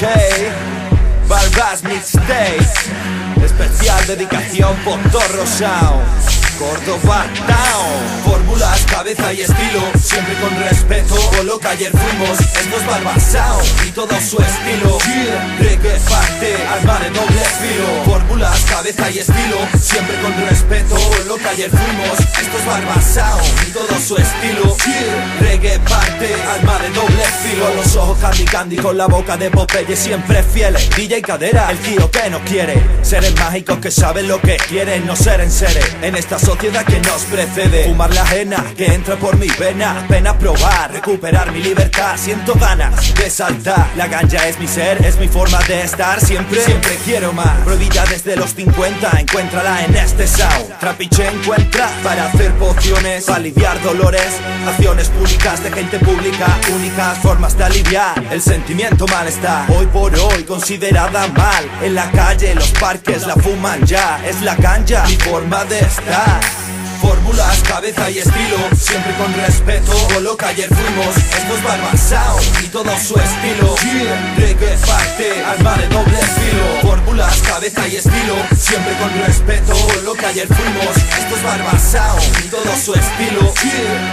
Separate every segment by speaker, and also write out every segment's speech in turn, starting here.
Speaker 1: ok. Barbas Mixtapes, especial dedicación por Torro Sound, Córdoba Town. Fórmulas, cabeza y estilo, siempre con respeto. Con lo que ayer fuimos, esto es Barbas Sound y todo su estilo. Reggae parte, arma de doble filo. Fórmulas, cabeza y estilo, siempre con respeto. Con lo que ayer fuimos, esto es Barbas Sound y todo su estilo. Reggae parte, arma de doble filo. Con los ojos candy candy, con la boca de Popeye, siempre fieles. DJ Cadera, el tío que no quiere. Seres mágicos que saben lo que quieren, no ser en seres. En esta sociedad que nos precede, fumar la ajena que entra por mi vena. Pena probar, recuperar mi libertad. Siento ganas de saltar. La ganja es mi ser, es mi forma de estar. Siempre quiero más. Prohibida desde los 50, encuéntrala en este sound. Trapiche encuentra para hacer pociones, para aliviar dolores. Acciones públicas de gente pública, únicas formas de aliviar el sentimiento malestar. Hoy por hoy considerada mal. En la calle, los parques la fuman ya. Es la ganja, mi forma de estar. Fórmulas, cabeza y estilo, siempre con respeto. Con lo que ayer fuimos, esto es Barbas Sound y todo su estilo. Reggae parte, arma de doble filo. Fórmulas, cabeza y estilo, siempre con respeto. Con lo que ayer fuimos, esto es Barbas Sound y todo su estilo.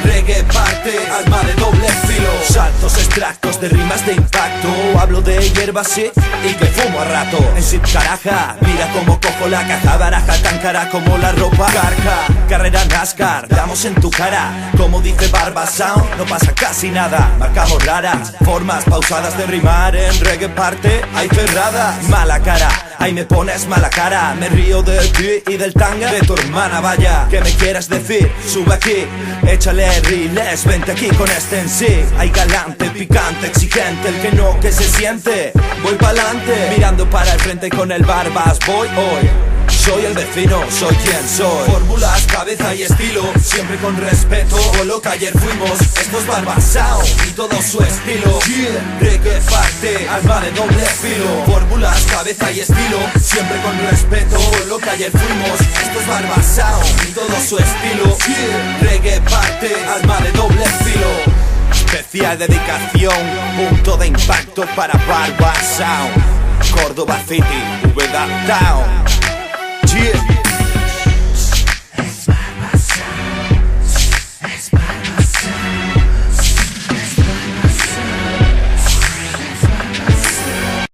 Speaker 1: Reggae parte, arma de doble filo. Saltos, extractos de rimas de impacto. Hablo de hierbas sí, y que fumo a rato. En Sip Caraja, mira cómo cojo la caja. Baraja tan cara como la ropa. Carca, carrera NASCAR, damos en tu cara. Como dice Barbas Sound, no pasa casi nada. Marcamos raras, formas pausadas de rimar. En reggae parte, hay cerrada. Mala cara, ahí me pones mala cara. Me río de ti y del tanga de tu hermana, vaya. ¿Qué me quieres decir? Sube aquí, échale riles, vente aquí con este en sí. Hay galante, picante, exigente, el que no, que se siente. Voy pa'lante, mirando para el frente con el Barbas voy hoy. Soy el vecino, soy quien soy. Fórmulas, cabeza y estilo, siempre con respeto. Con lo que ayer fuimos, esto es Barbas Sound y todo su estilo. Reggae parte, arma de doble filo. Fórmulas, cabeza y estilo, siempre con respeto. Con lo que ayer fuimos, esto es Barbas Sound y todo su estilo. Reggae parte, arma de doble filo. Especial dedicación, punto de impacto para Barbas Sound, Córdoba City, Úbeda Town. Yeah.